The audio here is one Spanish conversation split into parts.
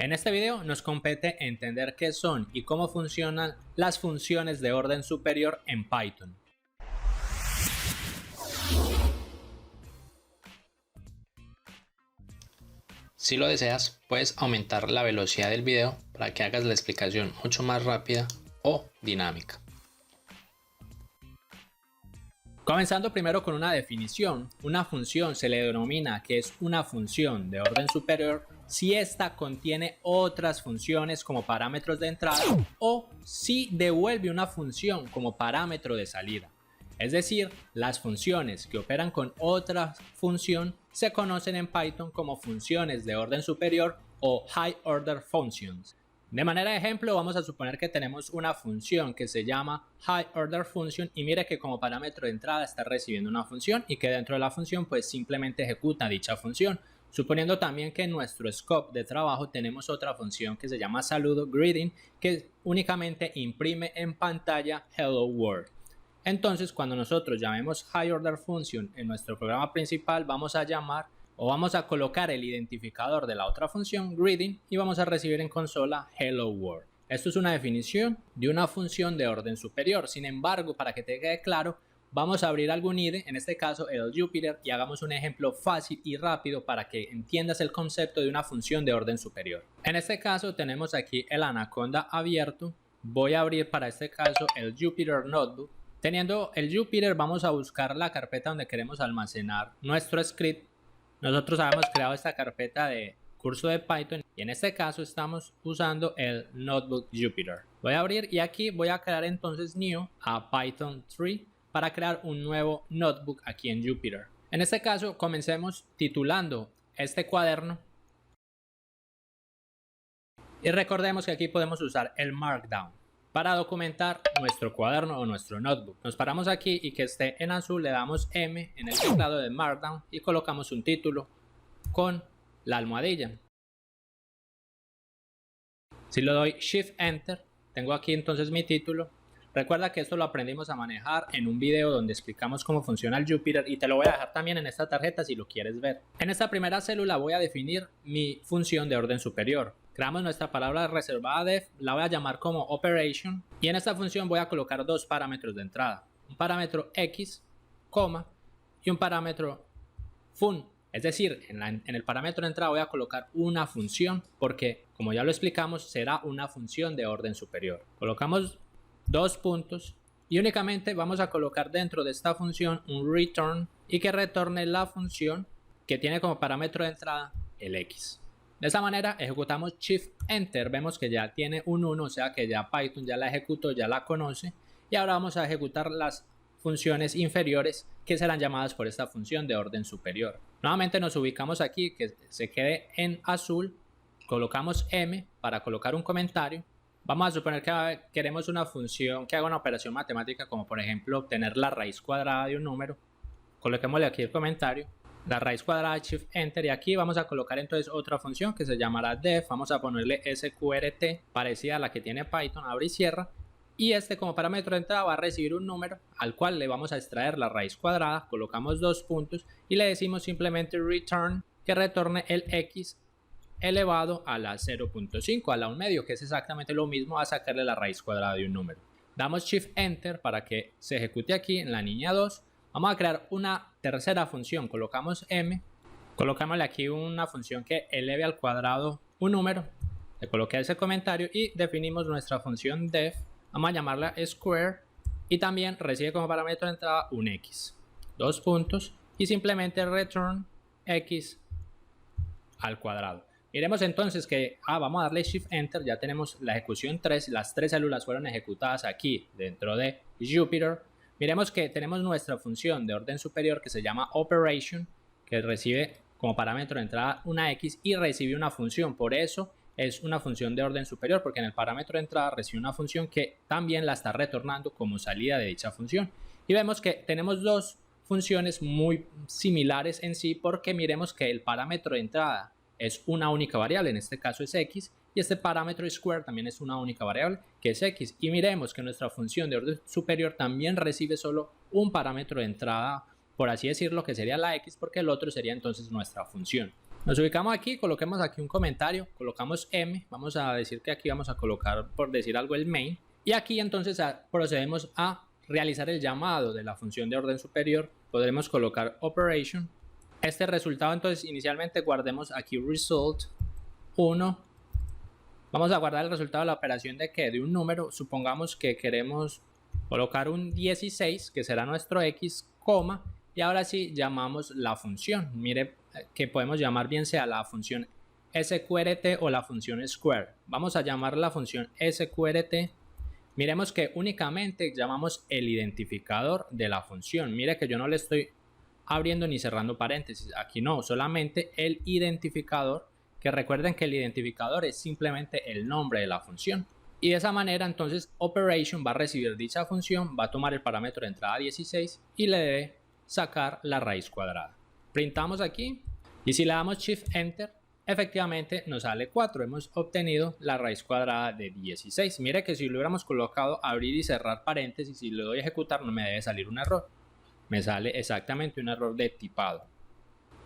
En este video nos compete entender qué son y cómo funcionan las funciones de orden superior en Python. Si lo deseas, puedes aumentar la velocidad del video para que hagas la explicación mucho más rápida o dinámica. Comenzando primero con una definición, una función se le denomina que es una función de orden superior si ésta contiene otras funciones como parámetros de entrada o si devuelve una función como parámetro de salida. Es decir, las funciones que operan con otra función se conocen en Python como funciones de orden superior o High Order Functions. De manera de ejemplo, vamos a suponer que tenemos una función que se llama High Order Function y mire que como parámetro de entrada está recibiendo una función y que dentro de la función pues simplemente ejecuta dicha función. Suponiendo también que en nuestro scope de trabajo tenemos otra función que se llama saludo greeting que únicamente imprime en pantalla Hello World. Entonces cuando nosotros llamemos High Order Function en nuestro programa principal vamos a llamar o vamos a colocar el identificador de la otra función, greeting, y vamos a recibir en consola hello world. Esto es una definición de una función de orden superior. Sin embargo, para que te quede claro, vamos a abrir algún IDE, en este caso el Jupyter, y hagamos un ejemplo fácil y rápido para que entiendas el concepto de una función de orden superior. En este caso tenemos aquí el Anaconda abierto. Voy a abrir para este caso el Jupyter Notebook. Teniendo el Jupyter, vamos a buscar la carpeta donde queremos almacenar nuestro script. Nosotros habíamos creado esta carpeta de curso de Python y en este caso estamos usando el Notebook Jupyter. Voy a abrir y aquí voy a crear entonces new a Python 3 para crear un nuevo notebook aquí en Jupyter. En este caso comencemos titulando este cuaderno y recordemos que aquí podemos usar el Markdown para documentar nuestro cuaderno o nuestro notebook. Nos paramos aquí y que esté en azul le damos M en el teclado de Markdown y colocamos un título con la almohadilla. Si le doy Shift Enter, tengo aquí entonces mi título. Recuerda que esto lo aprendimos a manejar en un video donde explicamos cómo funciona el Jupyter y te lo voy a dejar también en esta tarjeta si lo quieres ver. En esta primera célula voy a definir mi función de orden superior. Creamos nuestra palabra reservada def, la voy a llamar como operation y en esta función voy a colocar dos parámetros de entrada. Un parámetro x, coma, y un parámetro fun. Es decir, en el parámetro de entrada voy a colocar una función porque, como ya lo explicamos, será una función de orden superior. Colocamos dos puntos y únicamente vamos a colocar dentro de esta función un return y que retorne la función que tiene como parámetro de entrada el x. De esta manera ejecutamos Shift Enter, vemos que ya tiene un 1, o sea que ya Python ya la ejecutó, ya la conoce y ahora vamos a ejecutar las funciones inferiores que serán llamadas por esta función de orden superior. Nuevamente nos ubicamos aquí, que se quede en azul, colocamos M para colocar un comentario. Vamos a suponer que queremos una función que haga una operación matemática como por ejemplo obtener la raíz cuadrada de un número. Coloquémosle aquí el comentario, la raíz cuadrada, Shift Enter y aquí vamos a colocar entonces otra función que se llamará def. Vamos a ponerle sqrt parecida a la que tiene Python, abre y cierra. Y este como parámetro de entrada va a recibir un número al cual le vamos a extraer la raíz cuadrada. Colocamos dos puntos y le decimos simplemente return que retorne el x elevado a la 0.5, a la 1 medio, que es exactamente lo mismo a sacarle la raíz cuadrada de un número. Damos Shift Enter para que se ejecute aquí en la línea 2. Vamos a crear una tercera función, colocamos M, colocámosle aquí una función que eleve al cuadrado un número, le coloqué ese comentario y definimos nuestra función def, vamos a llamarla square y también recibe como parámetro de entrada un x, dos puntos y simplemente return x al cuadrado. Miremos entonces que vamos a darle Shift Enter, ya tenemos la ejecución 3, las tres células fueron ejecutadas aquí dentro de Jupyter. Miremos que tenemos nuestra función de orden superior que se llama operation, que recibe como parámetro de entrada una x y recibe una función, por eso es una función de orden superior, porque en el parámetro de entrada recibe una función que también la está retornando como salida de dicha función. Y vemos que tenemos dos funciones muy similares en sí, porque miremos que el parámetro de entrada es una única variable, en este caso es x, y este parámetro square también es una única variable que es x. Y miremos que nuestra función de orden superior también recibe solo un parámetro de entrada, por así decirlo, que sería la x, porque el otro sería entonces nuestra función. Nos ubicamos aquí, coloquemos aquí un comentario, colocamos M, vamos a decir que aquí vamos a colocar, por decir algo, el main, y aquí entonces procedemos a realizar el llamado de la función de orden superior. Podremos colocar operation. Este resultado entonces inicialmente guardemos aquí result 1. Vamos a guardar el resultado de la operación de que de un número, supongamos que queremos colocar un 16, que será nuestro x, coma, y ahora sí llamamos la función. Mire que podemos llamar bien sea la función sqrt o la función square. Vamos a llamar la función sqrt. Miremos que únicamente llamamos el identificador de la función. Mire que yo no le estoy abriendo ni cerrando paréntesis. Aquí no, solamente el identificador, que recuerden que el identificador es simplemente el nombre de la función. Y de esa manera entonces operation va a recibir dicha función, va a tomar el parámetro de entrada 16 y le debe sacar la raíz cuadrada. Printamos aquí y si le damos shift enter, efectivamente nos sale 4. Hemos obtenido la raíz cuadrada de 16. Mire que si lo hubiéramos colocado abrir y cerrar paréntesis y le doy a ejecutar, no me debe salir un error. Me sale exactamente un error de tipado.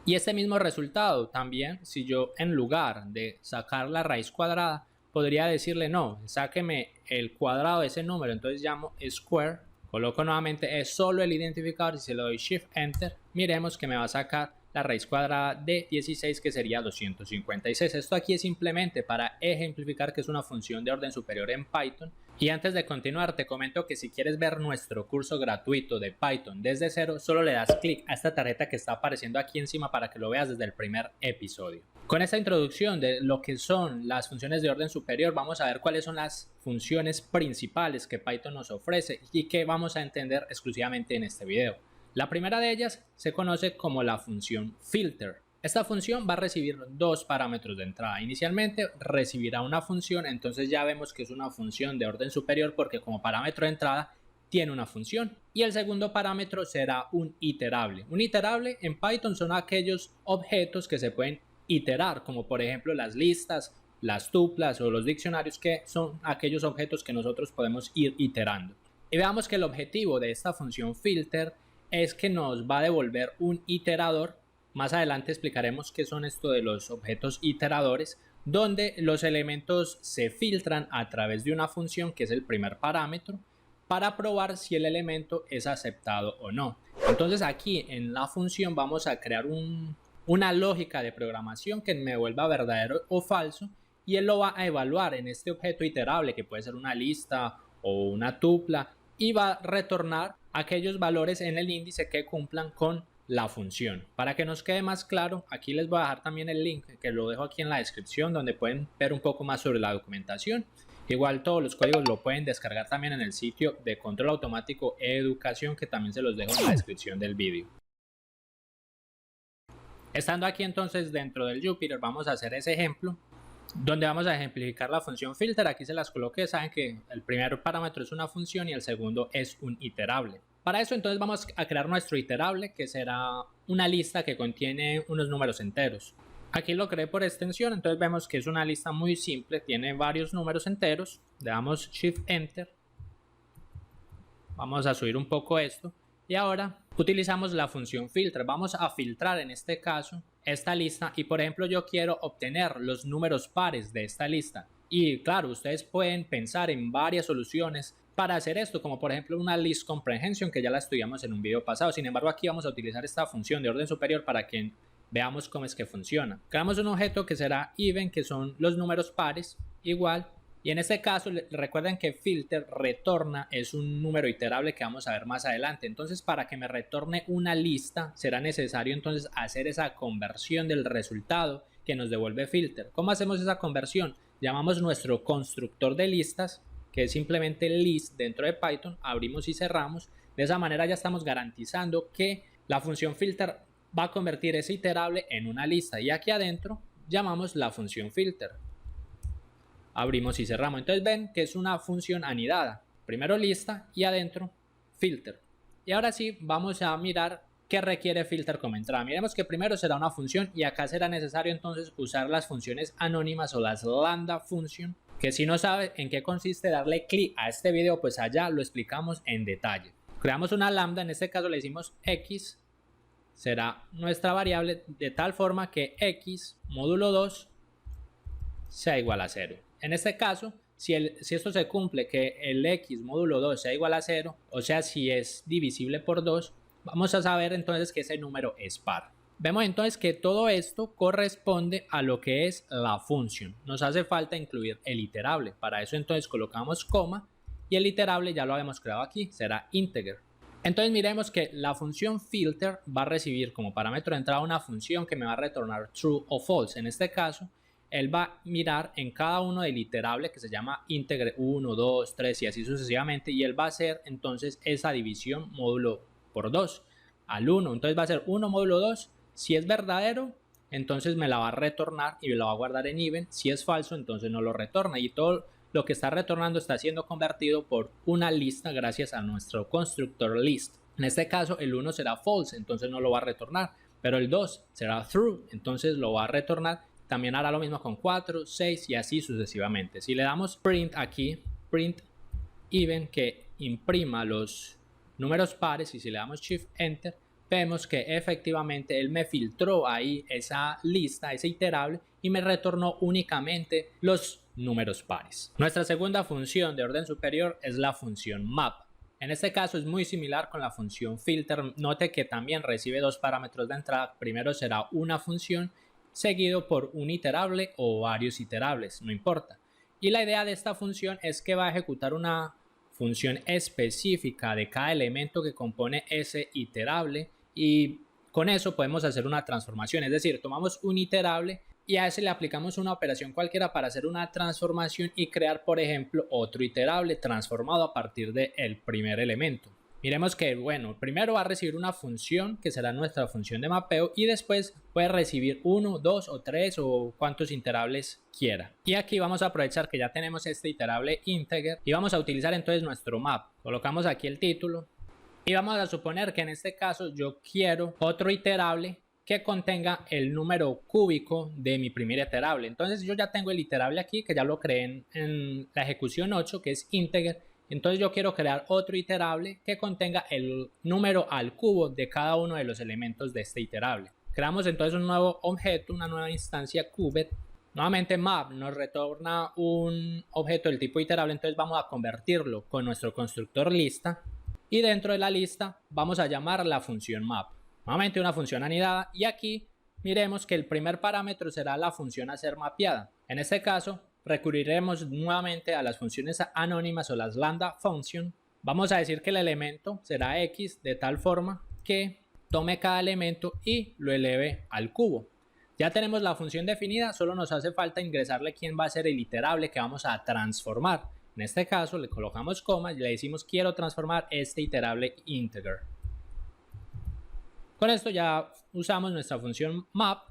Y este mismo resultado también, si yo en lugar de sacar la raíz cuadrada, podría decirle no, sáqueme el cuadrado de ese número, entonces llamo square, coloco nuevamente es solo el identificador y si le doy shift enter, miremos que me va a sacar la raíz cuadrada de 16, que sería 256. Esto aquí es simplemente para ejemplificar que es una función de orden superior en Python. Y antes de continuar, te comento que si quieres ver nuestro curso gratuito de Python desde cero, solo le das clic a esta tarjeta que está apareciendo aquí encima para que lo veas desde el primer episodio. Con esta introducción de lo que son las funciones de orden superior, vamos a ver cuáles son las funciones principales que Python nos ofrece y que vamos a entender exclusivamente en este video. La primera de ellas se conoce como la función filter. Esta función va a recibir dos parámetros de entrada. Inicialmente recibirá una función, entonces ya vemos que es una función de orden superior porque como parámetro de entrada tiene una función. Y el segundo parámetro será un iterable. Un iterable en Python son aquellos objetos que se pueden iterar, como por ejemplo las listas, las tuplas o los diccionarios, que son aquellos objetos que nosotros podemos ir iterando. Y veamos que el objetivo de esta función filter es que nos va a devolver un iterador. Más adelante explicaremos qué son esto de los objetos iteradores, donde los elementos se filtran a través de una función que es el primer parámetro para probar si el elemento es aceptado o no. Entonces aquí en la función vamos a crear una lógica de programación que me vuelva verdadero o falso y él lo va a evaluar en este objeto iterable que puede ser una lista o una tupla y va a retornar aquellos valores en el índice que cumplan con la función. Para que nos quede más claro, aquí les voy a dejar también el link que lo dejo aquí en la descripción donde pueden ver un poco más sobre la documentación. Igual todos los códigos lo pueden descargar también en el sitio de control automático educación, que también se los dejo en la descripción del vídeo. Estando aquí entonces dentro del Jupyter vamos a hacer ese ejemplo donde vamos a ejemplificar la función filter. Aquí se las coloqué, saben que el primer parámetro es una función y el segundo es un iterable. Para eso entonces vamos a crear nuestro iterable, que será una lista que contiene unos números enteros. Aquí lo creé por extensión, entonces vemos que es una lista muy simple, tiene varios números enteros. Le damos shift enter, vamos a subir un poco esto y ahora utilizamos la función filter. Vamos a filtrar en este caso esta lista y por ejemplo yo quiero obtener los números pares de esta lista y claro, ustedes pueden pensar en varias soluciones para hacer esto, como por ejemplo una list comprehension, que ya la estudiamos en un video pasado. Sin embargo, aquí vamos a utilizar esta función de orden superior para que veamos cómo es que funciona. Creamos un objeto que será even, que son los números pares, igual. Y en este caso, recuerden que filter retorna es un número iterable que vamos a ver más adelante. Entonces, para que me retorne una lista, será necesario entonces hacer esa conversión del resultado que nos devuelve filter. ¿Cómo hacemos esa conversión? Llamamos nuestro constructor de listas, que es simplemente list dentro de Python, abrimos y cerramos. De esa manera ya estamos garantizando que la función filter va a convertir ese iterable en una lista. Y aquí adentro llamamos la función filter. Abrimos y cerramos. Entonces ven que es una función anidada. Primero lista y adentro filter. Y ahora sí vamos a mirar qué requiere filter como entrada. Miremos que primero será una función y acá será necesario entonces usar las funciones anónimas o las lambda function, que si no sabe en qué consiste darle clic a este video, pues allá lo explicamos en detalle. Creamos una lambda, en este caso le decimos x será nuestra variable de tal forma que x módulo 2 sea igual a 0. En este caso, si esto se cumple, que el x módulo 2 sea igual a 0, o sea, si es divisible por 2, vamos a saber entonces que ese número es par. Vemos entonces que todo esto corresponde a lo que es la función. Nos hace falta incluir el iterable. Para eso entonces colocamos coma y el iterable ya lo habíamos creado aquí, será integer. Entonces miremos que la función filter va a recibir como parámetro de entrada una función que me va a retornar true o false. En este caso, él va a mirar en cada uno del iterable que se llama integer 1, 2, 3 y así sucesivamente, y él va a hacer entonces esa división módulo por 2 al 1. Entonces va a ser 1 módulo 2. Si es verdadero, entonces me la va a retornar y me la va a guardar en even. Si es falso, entonces no lo retorna, y todo lo que está retornando está siendo convertido por una lista gracias a nuestro constructor list. En este caso el 1 será false, entonces no lo va a retornar, pero el 2 será true, entonces lo va a retornar. También hará lo mismo con 4, 6 y así sucesivamente. Si le damos print aquí, print even, que imprima los números pares, y si le damos shift enter, vemos que efectivamente él me filtró ahí esa lista, ese iterable, y me retornó únicamente los números pares. Nuestra segunda función de orden superior es la función map. En este caso es muy similar con la función filter. Note que también recibe dos parámetros de entrada. Primero será una función seguido por un iterable o varios iterables, no importa. Y la idea de esta función es que va a ejecutar una función específica de cada elemento que compone ese iterable, y con eso podemos hacer una transformación. Es decir, tomamos un iterable y a ese le aplicamos una operación cualquiera para hacer una transformación y crear, por ejemplo, otro iterable transformado a partir del primer elemento. Miremos que, bueno, primero va a recibir una función que será nuestra función de mapeo, y después puede recibir 1, 2 o 3 o cuantos iterables quiera. Y aquí vamos a aprovechar que ya tenemos este iterable integer y vamos a utilizar entonces nuestro map. Colocamos aquí el título y vamos a suponer que en este caso yo quiero otro iterable que contenga el número cúbico de mi primer iterable. Entonces yo ya tengo el iterable aquí, que ya lo creé en la ejecución 8, que es integer. Entonces yo quiero crear otro iterable que contenga el número al cubo de cada uno de los elementos de este iterable. Creamos entonces un nuevo objeto, una nueva instancia cubed. Nuevamente map nos retorna un objeto del tipo iterable, entonces vamos a convertirlo con nuestro constructor lista, y dentro de la lista vamos a llamar la función map. Nuevamente una función anidada, y aquí miremos que el primer parámetro será la función a ser mapeada. En este caso recurriremos nuevamente a las funciones anónimas o las lambda function. Vamos a decir que el elemento será x de tal forma que tome cada elemento y lo eleve al cubo. Ya tenemos la función definida, solo nos hace falta ingresarle quién va a ser el iterable que vamos a transformar. En este caso le colocamos coma y le decimos quiero transformar este iterable integer. Con esto ya usamos nuestra función map,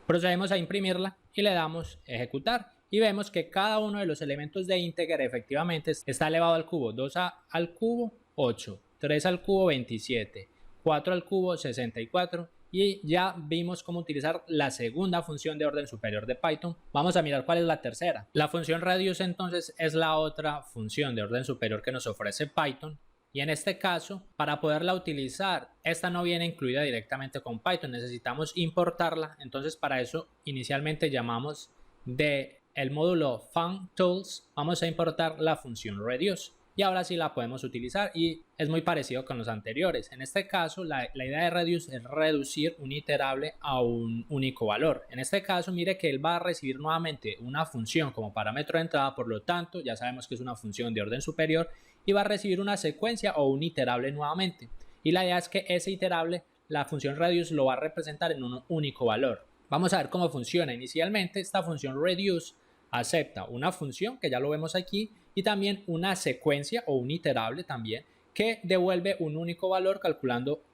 procedemos a imprimirla y le damos ejecutar. Y vemos que cada uno de los elementos de integer efectivamente está elevado al cubo. 2 al cubo 8, 3 al cubo 27, 4 al cubo 64, y ya vimos cómo utilizar la segunda función de orden superior de Python. Vamos a mirar cuál es la tercera. La función reduce entonces es la otra función de orden superior que nos ofrece Python, y en este caso para poderla utilizar, esta no viene incluida directamente con Python, necesitamos importarla. Entonces para eso inicialmente llamamos de el módulo functools, vamos a importar la función reduce, y ahora sí la podemos utilizar, y es muy parecido con los anteriores. En este caso la idea de reduce es reducir un iterable a un único valor. En este caso mire que él va a recibir nuevamente una función como parámetro de entrada, por lo tanto ya sabemos que es una función de orden superior, y va a recibir una secuencia o un iterable nuevamente, y la idea es que ese iterable la función reduce lo va a representar en un único valor. Vamos a ver cómo funciona. Inicialmente esta función reduce acepta una función, que ya lo vemos aquí, y también una secuencia o un iterable también, que devuelve un único valor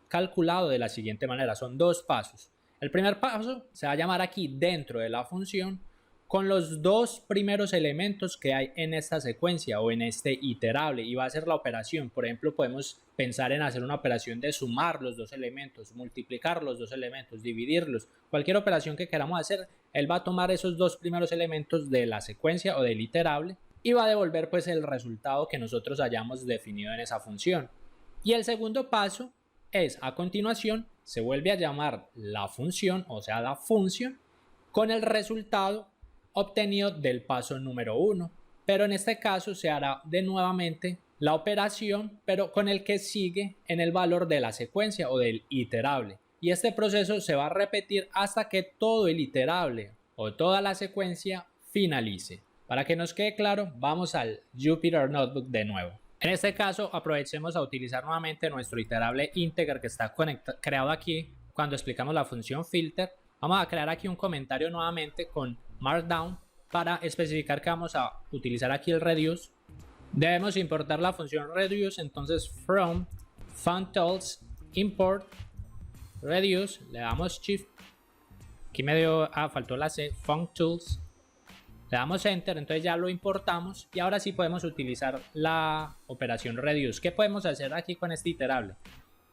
calculado de la siguiente manera. Son dos pasos. El primer paso se va a llamar aquí dentro de la función con los dos primeros elementos que hay en esta secuencia o en este iterable, y va a ser la operación. Por ejemplo, podemos pensar en hacer una operación de sumar los dos elementos, multiplicar los dos elementos, dividirlos, cualquier operación que queramos hacer. Él va a tomar esos dos primeros elementos de la secuencia o del iterable y va a devolver pues el resultado que nosotros hayamos definido en esa función. Y el segundo paso es a continuación se vuelve a llamar la función, o sea la función, con el resultado obtenido del paso número 1, pero en este caso se hará de nuevamente la operación, pero con el que sigue en el valor de la secuencia o del iterable, y este proceso se va a repetir hasta que todo el iterable o toda la secuencia finalice. Para que nos quede claro, vamos al Jupyter Notebook de nuevo. En este caso, aprovechemos a utilizar nuevamente nuestro iterable integer que está creado aquí cuando explicamos la función filter. Vamos a crear aquí un comentario nuevamente con Markdown para especificar que vamos a utilizar aquí el reduce. Debemos importar la función reduce, entonces from functools import reduce, le damos shift, aquí me dio, faltó la C, functools, le damos enter, entonces ya lo importamos y ahora sí podemos utilizar la operación reduce. ¿Qué podemos hacer aquí con este iterable?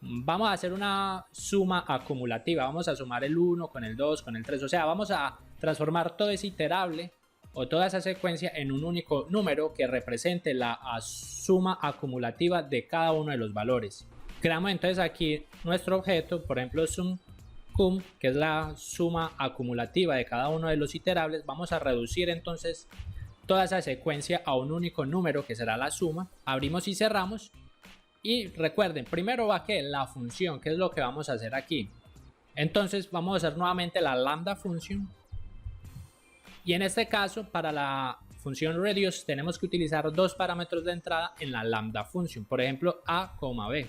Vamos a hacer una suma acumulativa, vamos a sumar el 1 con el 2 con el 3, o sea, vamos a transformar todo ese iterable o toda esa secuencia en un único número que represente la suma acumulativa de cada uno de los valores. Creamos entonces aquí nuestro objeto, por ejemplo sum_cum, que es la suma acumulativa de cada uno de los iterables. Vamos a reducir entonces toda esa secuencia a un único número que será la suma. Abrimos y cerramos. Y recuerden, primero va que la función, que es lo que vamos a hacer aquí. Entonces vamos a hacer nuevamente la lambda function. Y en este caso, para la función reduce, tenemos que utilizar dos parámetros de entrada en la lambda function. Por ejemplo, a, b,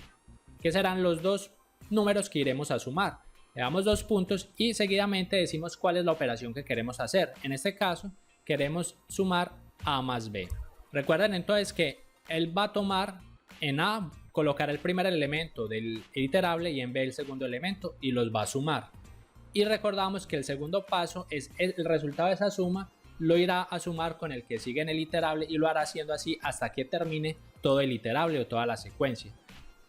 que serán los dos números que iremos a sumar. Le damos 2 puntos y seguidamente decimos cuál es la operación que queremos hacer. En este caso, queremos sumar a más b. Recuerden entonces que él va a tomar en a, colocar el primer elemento del iterable y en b el segundo elemento y los va a sumar. Y recordamos que el segundo paso es el resultado de esa suma, lo irá a sumar con el que sigue en el iterable y lo hará haciendo así hasta que termine todo el iterable o toda la secuencia.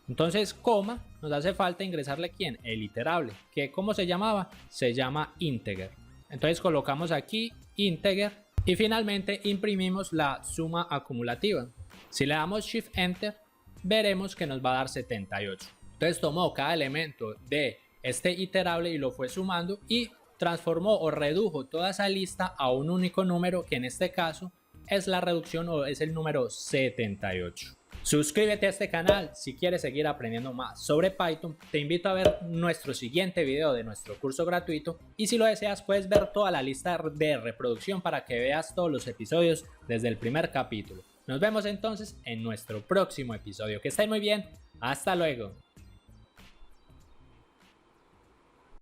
Entonces, coma, nos hace falta ingresarle ¿quién? El iterable, que ¿cómo se llamaba? Se llama integer. Entonces colocamos aquí integer y finalmente imprimimos la suma acumulativa. Si le damos shift enter, veremos que nos va a dar 78. Entonces tomó cada elemento de este iterable y lo fue sumando y transformó o redujo toda esa lista a un único número, que en este caso es la reducción o es el número 78. Suscríbete a este canal si quieres seguir aprendiendo más sobre Python. Te invito a ver nuestro siguiente video de nuestro curso gratuito y si lo deseas puedes ver toda la lista de reproducción para que veas todos los episodios desde el primer capítulo. Nos vemos entonces en nuestro próximo episodio. Que estén muy bien. Hasta luego.